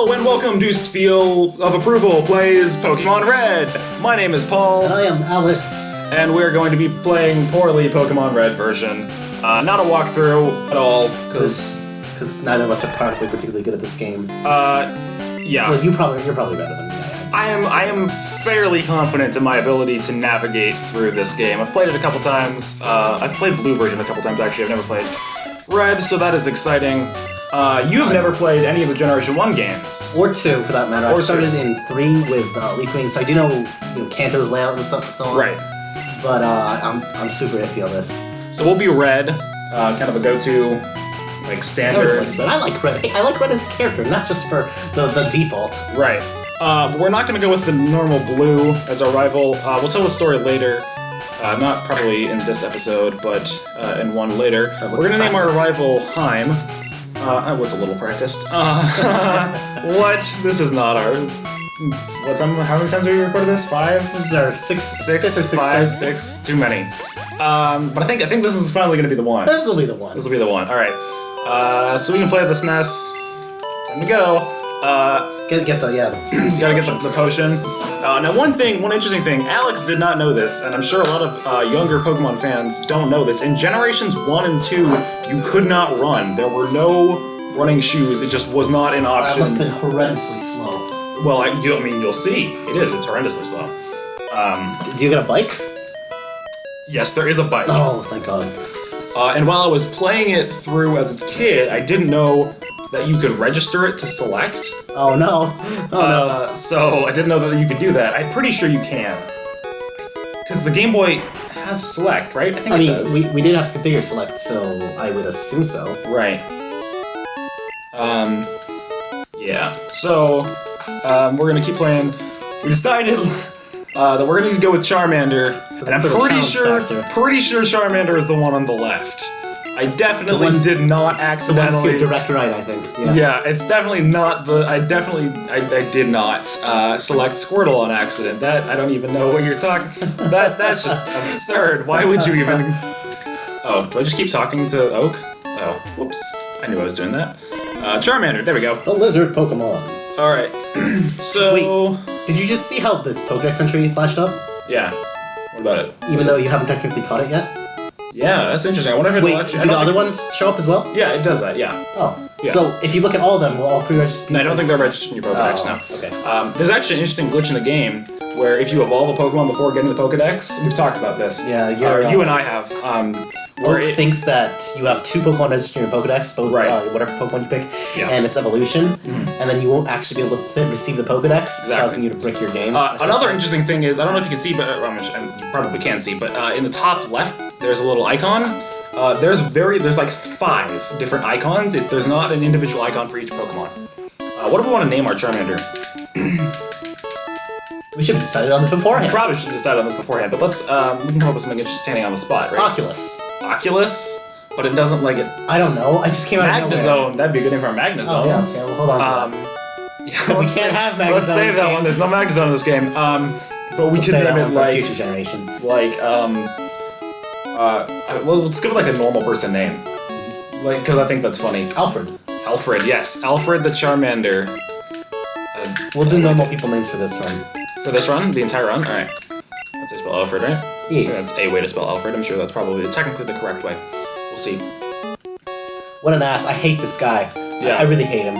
Hello and welcome to Spheal of Approval Plays Pokemon Red. My name is Paul. And I am Alex. And we're going to be playing poorly Pokemon Red version. Not a walkthrough at all, because neither of us are particularly good at this game. Yeah. Well, you're probably better than me. I am fairly confident in my ability to navigate through this game. I've played it a couple times. I've played Blue version a couple times actually. I've never played Red, so that is exciting. You have never played any of the Generation 1 games. Or 2, for that matter. I started in 3 with Leaf Green, so I do know Kanto's layout and so on. Right. But I'm super iffy on this. So we'll be Red, kind of a go-to, like, standard. I like Red. I like Red as a character, not just for the default. Right. We're not going to go with the normal Blue as our rival. We'll tell the story later. Not probably in this episode, but in one later. We're going to name our rival Heim. I was a little practiced. What? This is not our... How many times have we recorded this? 5? This is our sixth. Too many. But I think this is finally going to be the one. This will be the one. This will be the one. All right. So we can play the SNES. Time to go. Gotta get the potion. Now one interesting thing, Alex did not know this, and I'm sure a lot of younger Pokemon fans don't know this. In Generations 1 and 2, you could not run. There were no running shoes. It just was not an option. That must have been horrendously slow. Well, you'll see. It's horrendously slow. Do you get a bike? Yes, there is a bike. Oh, thank God. And while I was playing it through as a kid, I didn't know that you could register it to select. Oh no. No. So I didn't know that you could do that. I'm pretty sure you can. Because the Game Boy has select, right? I think it does. We did have to configure select, so I would assume so. Right. Yeah. So, we're gonna keep playing. We decided that we're gonna go with Charmander, and I'm pretty sure Charmander is the one on the left. I definitely did not accidentally. The one to direct right, I think. Yeah, it's definitely not the. I did not select Squirtle on accident. That I don't even know what you're talking. That's just absurd. Why would you even? Oh, do I just keep talking to Oak? Oh, whoops! I knew I was doing that. Charmander. There we go. The lizard Pokemon. All right. So. Wait, did you just see how its Pokedex entry flashed up? Yeah. What about it? Even though you haven't technically caught it yet. Yeah, that's interesting. I wonder if it'll do the other ones show up as well? Yeah, it does that, yeah. Oh. Yeah. So, if you look at all of them, will all 3 register? No, I don't think they're registered in your Pokedex now. Okay. There's actually an interesting glitch in the game where if you evolve a Pokemon before getting the Pokedex, we've talked about this. Yeah, you and I have. Oak thinks that you have 2 Pokemon registered in your Pokedex, both whatever Pokemon you pick, and its evolution, and then you won't actually be able to receive the Pokedex, causing you to brick your game. Another interesting thing is, I don't know if you can see, but you probably can see, but in the top left, there's a little icon. There's like 5 different icons. There's not an individual icon for each Pokemon. What do we want to name our Charmander? We should have decided on this beforehand. We probably should have decided on this beforehand, but let's, we can come up with something entertaining on the spot, right? Oculus? But it doesn't like it. I don't know, I just came out of nowhere. Magnezone, that'd be a good name for a Magnezone. Oh, yeah, okay, well, hold on to that. So we can't have Magnezone. Let's save that one, there's no Magnezone in this game. But we can name it like... future generation. Like, well, let's give it like a normal person name. Like, because I think that's funny. Alfred, yes. Alfred the Charmander. We'll do normal people names for this run. For this run? The entire run? Alright. That's how you spell Alfred, right? Yes. That's a way to spell Alfred. I'm sure that's probably technically the correct way. We'll see. What an ass. I hate this guy. Yeah. I really hate him.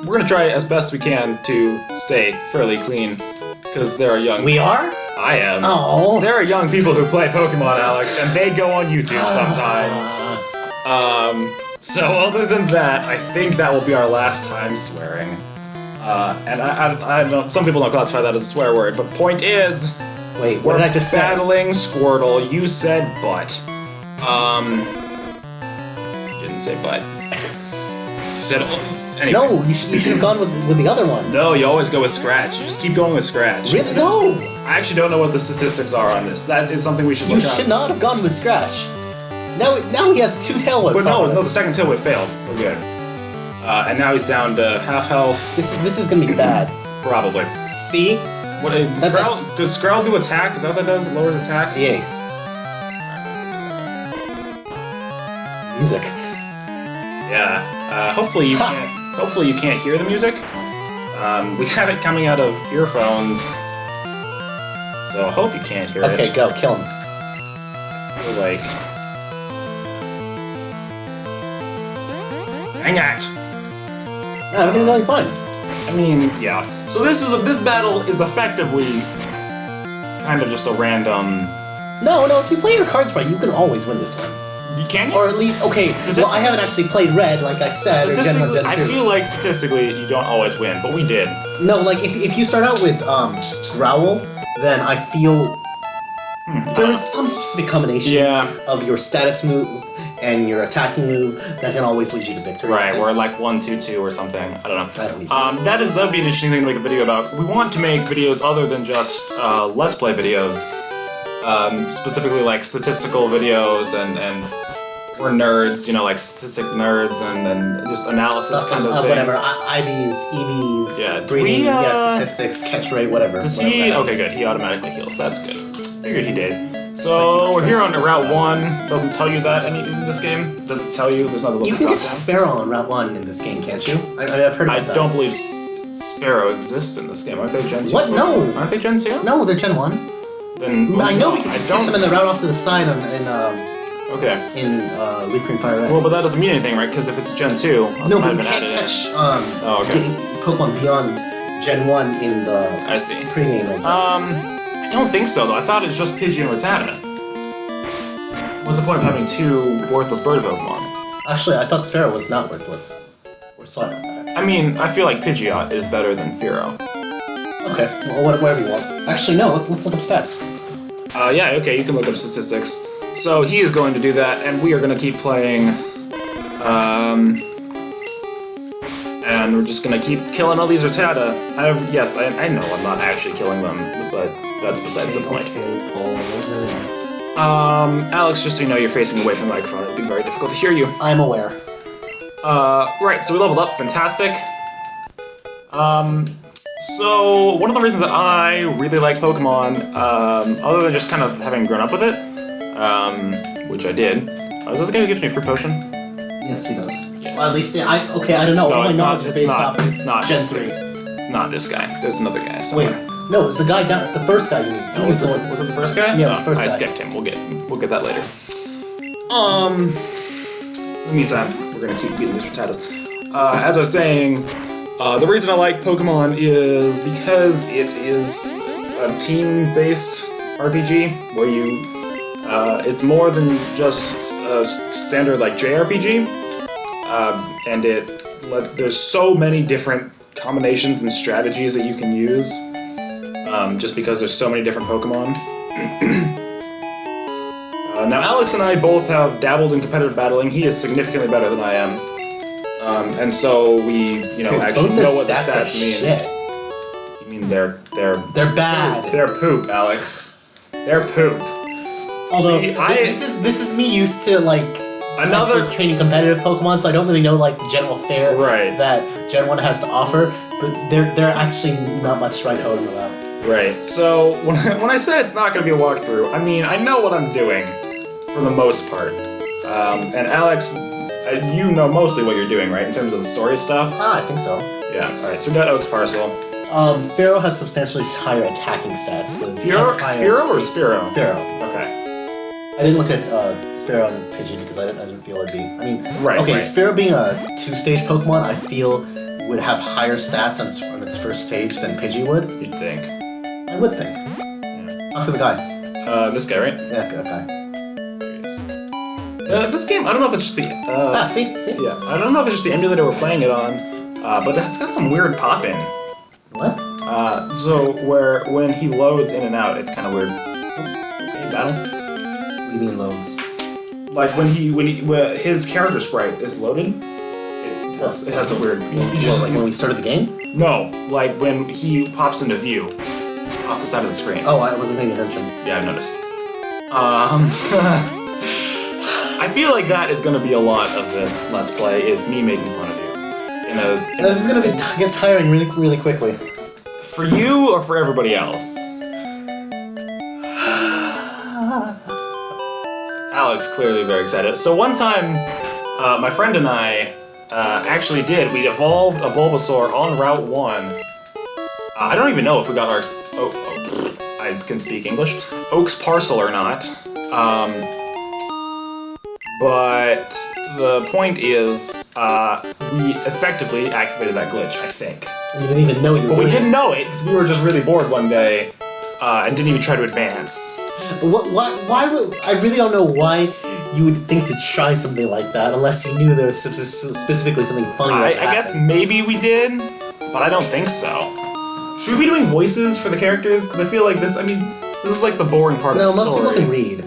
We're gonna try as best we can to stay fairly clean, because there are young... We are? I am. Oh. There are young people who play Pokemon, Alex, and they go on YouTube sometimes. So other than that, I think that will be our last time swearing. And I know some people don't classify that as a swear word, but point is, wait, what did I just say? Battling Squirtle. You said butt. Didn't say butt. You said anyway. No, you should have gone with the other one. No, you always go with Scratch. You just keep going with Scratch. Really? No. I actually don't know what the statistics are on this. That is something we should look up. You should not have gone with Scratch. Now he has 2 tail whips. But no, the second tail whip failed. We're good. And now he's down to half health. This is gonna be bad. Probably. See? What does Skrell do attack? Is that what that does? It lowers attack? Yes. Music. Yeah. Hopefully you can't hear the music. We have it coming out of earphones, so I hope you can't hear it. Okay, go, kill him. I feel like... Dang it! No, everything's going fine. I mean, yeah. So this battle is effectively kind of just a random... No, if you play your cards right, you can always win this one. You can? Or at least, okay, well, I haven't actually played red, like I said, or Gen 1, Gen 2. I feel like statistically you don't always win, but we did. No, like, if you start out with Growl, then I feel there is some specific combination of your status move and your attacking move that can always lead you to victory. Right, or like 1-2-2 or something. I don't know. I don't even that would be an interesting thing to make a video about. We want to make videos other than just Let's Play videos. Specifically like statistical videos and we're nerds, you know, like statistic nerds and just analysis kind of things. Whatever, IVs, EVs, breeding, statistics, catch rate, whatever. Does he? Okay, good. He automatically heals. That's good. Figured he did. So we're here on Route 1. Doesn't tell you that in this game. Doesn't tell you. There's not a little. You can get Sparrow on Route 1 in this game, can't you? I've heard about that. I don't believe Sparrow exists in this game. Aren't they Gen 2? What? No. Aren't they Gen 2? No, they're Gen 1. Then I know because you catch them in the route off to the side in Leaf Green Fire Red. Well, but that doesn't mean anything, right? Because if it's Gen 2, no, but you can't catch Pokemon beyond Gen 1 in the pregame. I don't think so, though. I thought it's just Pidgey and Rattata. What's the point of having two worthless bird Pokemon? Actually, I thought Sparrow was not worthless. I mean, I feel like Pidgeot is better than Fearow. Okay, well, whatever you want. Actually, no, let's look up stats. Yeah, okay, you can look up statistics. So he is going to do that, and we are going to keep playing. And we're just going to keep killing all these Rattata. Yes, I know I'm not actually killing them, but that's besides the point. Alex, just so you know, you're facing away from the microphone. It'll be very difficult to hear you. I'm aware. Right, so we leveled up. Fantastic. So, one of the reasons that I really like Pokemon, other than just kind of having grown up with it, which I did, is this the guy who gives me a fruit potion? Yes, he does. Yes. Well, at least, I don't know. No, all my it's knowledge not, is based off it's not Gen this 3. It's not this guy. There's another guy somewhere. Wait, no, it's the guy, the first guy you mean. Was it the first guy? Yeah, the first guy. I skipped him. We'll get that later. In the meantime, we're gonna keep beating these Rattatas. As I was saying, the reason I like Pokemon is because it is a team-based RPG where you, it's more than just a standard like JRPG, and there's so many different combinations and strategies that you can use, just because there's so many different Pokemon. Now Alex and I both have dabbled in competitive battling. He is significantly better than I am. And so we, actually know what the stats mean. Shit. You mean they're bad. They're poop, Alex. They're poop. Although this is me used to another training competitive Pokemon, so I don't really know the general fare that Gen 1 has to offer. But they're actually not much to write home about. Right. So when I said it's not going to be a walkthrough, I mean I know what I'm doing for the most part. And Alex, you know mostly what you're doing, right, in terms of the story stuff? I think so. Yeah, alright, so we got Oak's Parcel. Pharaoh has substantially higher attacking stats with Fearow or Spearow? Pharaoh. Okay. I didn't look at Sparrow and Pidgey because I didn't feel it'd be... Right. Sparrow being a 2-stage Pokemon, I feel would have higher stats on its first stage than Pidgey would. You'd think. I would think. Yeah. Talk to the guy. This guy, right? Yeah, that guy. This game, I don't know if it's just the... see? Yeah, I don't know if it's just the emulator we're playing it on, but it's got some weird pop-in. What? So when he loads in and out, it's kind of weird. Okay, battle. What do you mean loads? Like when his character sprite is loaded, it has a weird... like when we started the game? No, like when he pops into view off the side of the screen. Oh, I wasn't paying attention. Yeah, I've noticed. I feel like that is going to be a lot of this Let's Play, is me making fun of you. This is going to get tiring really, really quickly. For you or for everybody else? Alex, clearly very excited. So one time, my friend and I actually did. We evolved a Bulbasaur on Route 1. I don't even know if we got our... I can speak English. Oak's parcel or not. But the point is, we effectively activated that glitch, I think. You didn't even know you were But we didn't know it, because we were just really bored one day, and didn't even try to advance. Why would... I really don't know why you would think to try something like that, unless you knew there was specifically something funny like that. I guess maybe we did, but I don't think so. Should we be doing voices for the characters? Because I feel like this is like the boring part of the story. No, most people can read.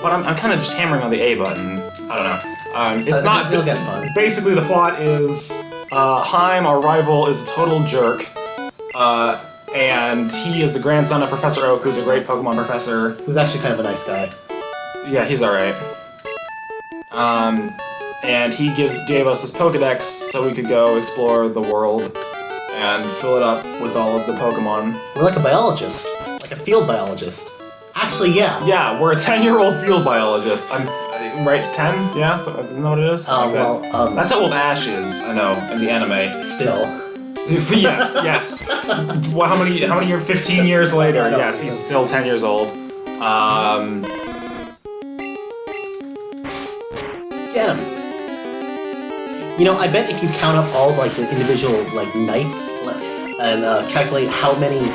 But I'm kind of just hammering on the A button. I don't know. It's not... It'll get fun. Basically, the plot is Haim, our rival, is a total jerk. And he is the grandson of Professor Oak, who's a great Pokemon professor. Who's actually kind of a nice guy. Yeah, he's alright. And he gave us this Pokedex so we could go explore the world and fill it up with all of the Pokemon. We're like a biologist. Like a field biologist. Actually, yeah. Yeah, we're a 10-year-old field biologist. I'm right, 10? Yeah, so, isn't that what it is? That's how old Ash is, I know, in the anime. Still. Yes, yes. Well, how many years? 15 years later, yes, he's still 10 years old. Get him. You know, I bet if you count up all like the individual like nights and calculate how many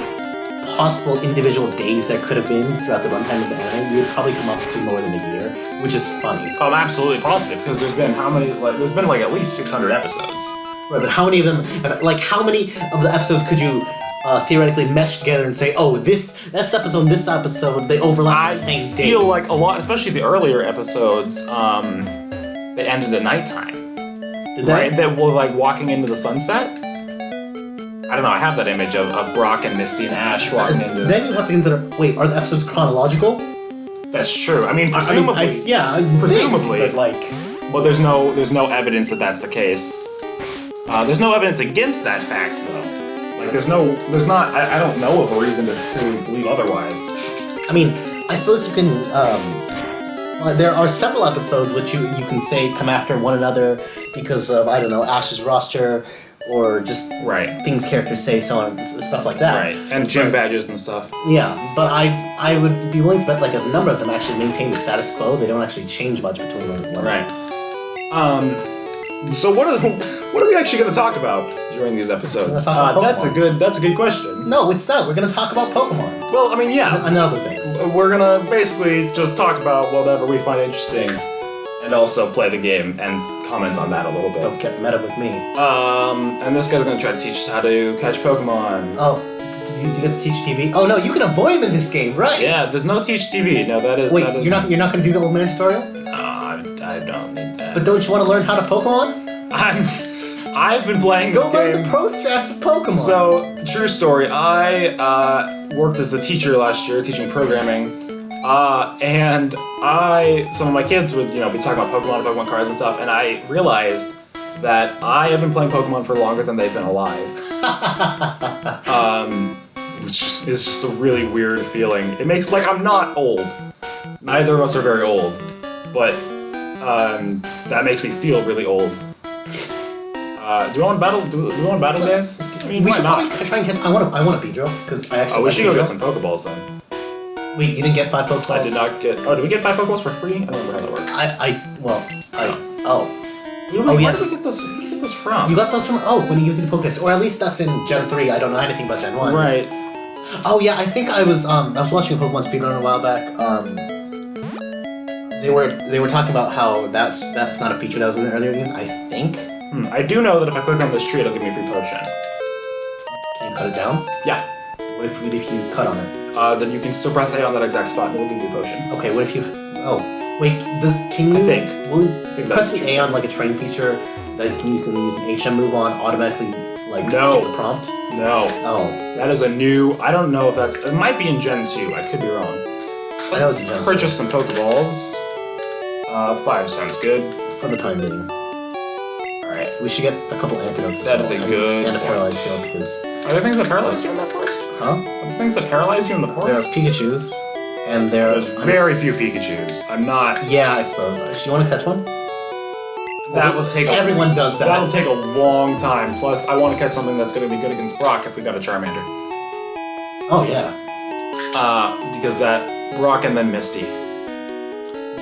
possible individual days there could have been throughout the runtime of the anime, you would probably come up to more than a year, which is funny. I'm absolutely positive because there's been at least 600 episodes. Right, but how many of them? Like, how many of the episodes could you theoretically mesh together and say, oh, this episode, they overlap the same days? I feel like a lot, especially the earlier episodes, they ended at nighttime. Did they? Right? That were like walking into the sunset. I don't know, I have that image of Brock and Misty and Ash walking into... Then you have to consider, wait, are the episodes chronological? That's true. I mean, presumably. Presumably. But like... Well, there's no evidence that that's the case. There's no evidence against that fact, though. Like, I don't know of a reason to believe otherwise. I mean, I suppose you can, there are several episodes which you can say come after one another because of, I don't know, Ash's roster, or just things characters say, so on, stuff like that. Right, and gym badges and stuff. Yeah, but I would be willing to bet like a number of them actually maintain the status quo. They don't actually change much between one. Right. So what are we actually going to talk about during these episodes? That's a good question. No, it's not. We're going to talk about Pokemon. Well, I mean, yeah. And other things. We're going to basically just talk about whatever we find interesting, and also play the game and comment on that a little bit. Don't get meta with me. And this guy's going to try to teach us how to catch Pokemon. Oh, did you get to teach TV? Oh no, you can avoid him in this game, right? Yeah, there's no teach TV. No, that is. Wait, you're not going to do the old man tutorial? No, I don't need that. But don't you want to learn how to Pokemon? I've been playing this game. Go learn the pro strats of Pokemon. So, true story. I worked as a teacher last year, teaching programming, and some of my kids would, be talking about Pokemon cards and stuff, and I realized that I have been playing Pokemon for longer than they've been alive. Which is just a really weird feeling. It makes, I'm not old. Neither of us are very old, but that makes me feel really old. Do you want battle guys? I mean, we should probably try and catch. I want a Beedrill because I actually. We should go get some Pokeballs then. Wait, you didn't get 5 Pokeballs? I did not get. Oh, did we get 5 Pokeballs for free? I don't remember how that works. Where did we get those? Where did we get those from? You got those from when you used the Pokedex, or at least that's in Gen 3. I don't know anything about Gen 1. Right. Oh yeah, I think I was watching a Pokemon speedrun a while back. They were talking about how that's not a feature that was in the earlier games. I think. I do know that if I click on this tree, it'll give me a free potion. Can you cut it down? Yeah. What if you use cut on it? Then you can still press A on that exact spot and it'll give you a potion. Okay, what if you... Oh, wait, can you... I think press the A on like a train feature that you can use an HM move on automatically, give the prompt? No. Oh. That is a new... I don't know if that's... It might be in Gen 2, I could be wrong. That was in Gen 2. Purchase some Pokeballs. 5 sounds good. For the time being. Alright. We should get a couple antidotes as well. That is a good And a paralyzed heal because... Are there things that paralyze you in that forest? Huh? Are there things that paralyze you in the forest? There are Pikachus, and there's very few Pikachus. I'm not... Yeah, I suppose. Do you want to catch one? That will take. Everyone does that. That'll take a long time. Plus, I want to catch something that's going to be good against Brock if we got a Charmander. Oh yeah. Because that Brock and then Misty.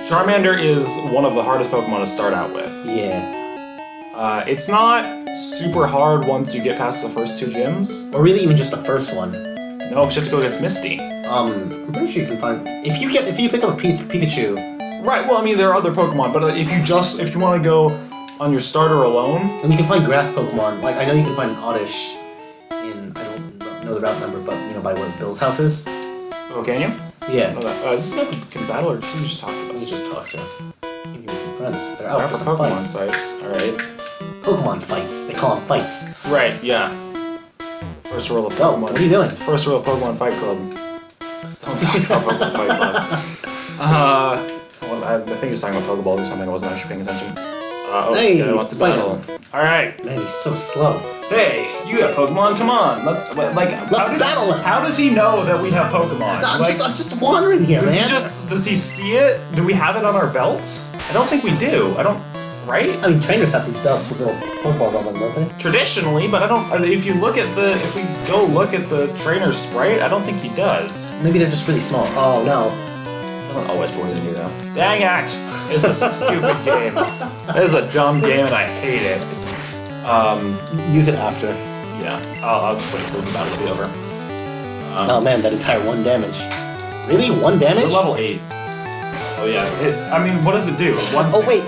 Charmander is one of the hardest Pokemon to start out with. Yeah. It's not super hard once you get past the first 2 gyms. Or really even just the first one. No, because you have to go against Misty. I'm pretty sure you can find if you pick up a Pikachu. Right. Well, I mean there are other Pokemon, but if you want to go on your starter alone, and you can find grass Pokemon. Like I know you can find an Oddish in I don't know the route number, but by where Bill's house is. Oh, can you? Yeah. Is this not can battle or can you just talk to us? We just talk to him. Keep you with some friends. They're out They're for some Pokemon fights. All right. Pokemon fights. They call them fights. Right. Yeah. First rule of Go. Pokemon. What are you doing? First rule of Pokemon Fight Club. Don't talk about Pokemon Fight Club. Well, I think he was talking about Pokeballs or something. I wasn't actually paying attention. Hey, this guy wants to battle. All right. Man, he's so slow. Hey, you got Pokemon? Come on, let's battle him. How does he know that we have Pokemon? No, I'm just wandering here, man. Does he see it? Do we have it on our belts? I don't think we do. Right? I mean, trainers have these belts with little Pokeballs on them, don't they? Traditionally, but I don't. If we go look at the trainer sprite, I don't think he does. Maybe they're just really small. Oh no. I don't always poison you though. Dang it! It's a stupid game. This is a dumb game and I hate it. Use it after. Yeah, I'll just wait for the battle to be over. Oh man, that entire 1 damage. Really? 1 damage? We're level 8. Oh yeah. I mean, what does it do? Oh wait,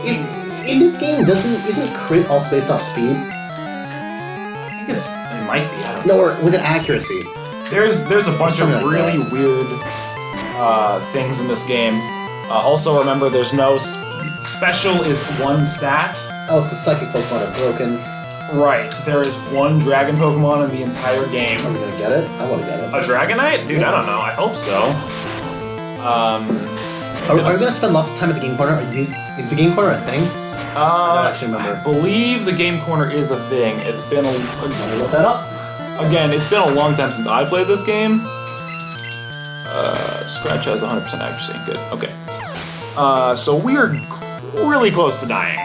in this game isn't crit also based off speed? I think it might be. I don't know. No, or was it accuracy? There's a bunch of really weird things in this game. Also remember, there's no special is 1 stat. Oh, it's the psychic Pokemon are broken. Right. There is 1 dragon Pokemon in the entire game. Are we gonna get it? I want to get it. A Dragonite? Dude, I don't know. I hope so. Are we gonna spend lots of time at the game corner? Is the game corner a thing? I don't actually remember. I believe the game corner is a thing. It's been Let me look that up. Again, it's been a long time since I played this game. Scratch has 100% accuracy. Good. Okay. So we are really close to dying.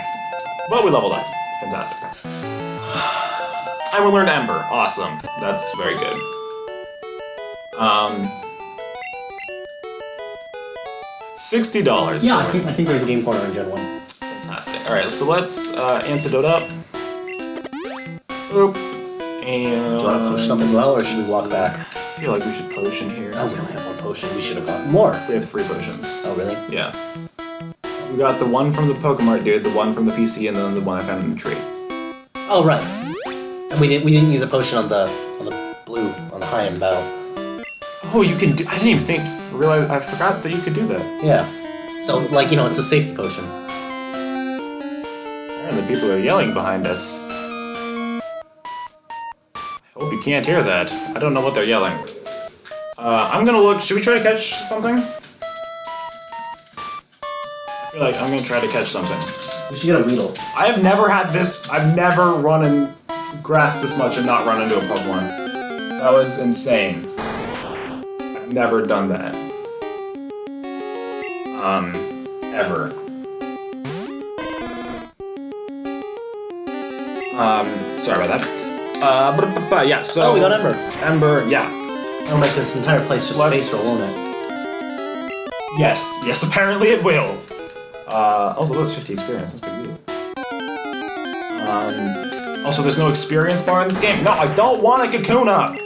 But we leveled up. Fantastic. And we learned Ember. Awesome. That's very good. $60. Yeah, I think there's a game corner in Gen 1. Fantastic. Alright, so let's antidote up. Oop. And... Do you want to potion up as well, or should we walk back? I feel like we should potion here. Oh, we only have 1 potion. We should have gotten more. We have 3 potions. Oh, really? Yeah. We got the one from the Pokemart dude, the one from the PC, and then the one I found in the tree. Oh, right. And we didn't use a potion on the blue, on the high-end battle. Oh, you can do... I didn't even realize... I forgot that you could do that. Yeah. So, like, it's a safety potion. And the people are yelling behind us. I hope you can't hear that. I don't know what they're yelling. I'm gonna look... Should we try to catch something? I feel like I'm gonna try to catch something. We should get a Weedle. I have never had this... I've never run in grass this much and not run into a Pokemon. That was insane. I've never done that. Ever. Sorry about that. But yeah, so... Oh, we got Ember. Ember, yeah. I'll make this entire place just a face roll, won't it? Yes, apparently it will. Also, that's 50 experience, that's pretty good. Also, there's no experience bar in this game. No, I don't want a Kakuna!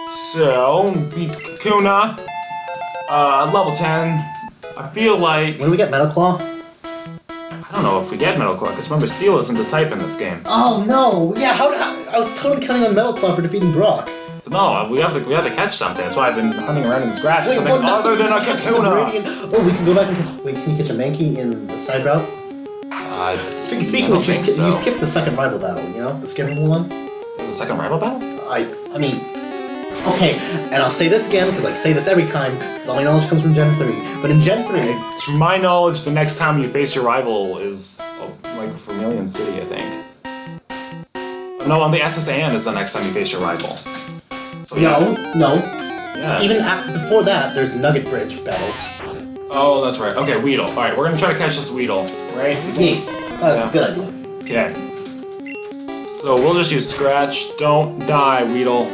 So, beat Kakuna. Level 10. I feel like... When do we get Metal Claw? I don't know if we get Metal Claw, because remember, Steel isn't the type in this game. Oh no! Yeah, I was totally counting on Metal Claw for defeating Brock. No, we have to catch something. That's why I've been hunting around in this grass for something other than a Kakuna. Oh, we can go back and... Wait, can you catch a Mankey in the side route? Speaking of which, you skipped the second rival battle, the skippable one? There's a second rival battle? I mean... Okay, and I'll say this again, because I say this every time, because all my knowledge comes from Gen 3. But in Gen 3... From my knowledge, the next time you face your rival is, like, Vermilion City, I think. No, on the SSAN is the next time you face your rival. So, No. Yeah. Even before that, there's the Nugget Bridge battle. Oh, that's right. Okay, Weedle. Alright, we're gonna try to catch this Weedle, right? Yes, that's a good idea. Okay. So we'll just use Scratch. Don't die, Weedle.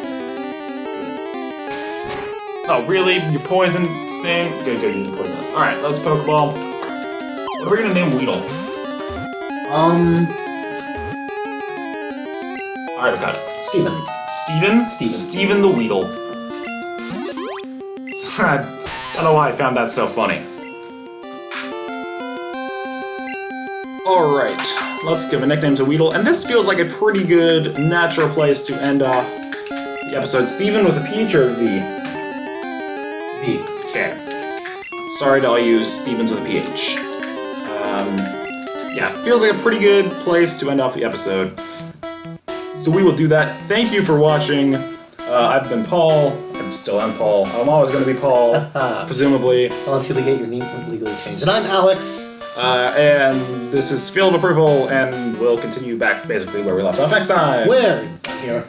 Oh, really? Your Poison Sting? Good, you didn't poisonous. Alright, let's Pokeball. What are we gonna name Weedle? Alright, we got it. Steven. Steven the Weedle. I don't know why I found that so funny. Alright, let's give a nickname to Weedle, and this feels like a pretty good, natural place to end off the episode. Steven with a PH or a V? V. Okay. Sorry to all you Stevens with a PH. Yeah, feels like a pretty good place to end off the episode. So we will do that. Thank you for watching. I've been Paul. I still am Paul. I'm always going to be Paul, presumably. Unless you get your name legally changed. And I'm Alex. And this is Spheal of Approval, and we'll continue back basically where we left off next time. Where? Here.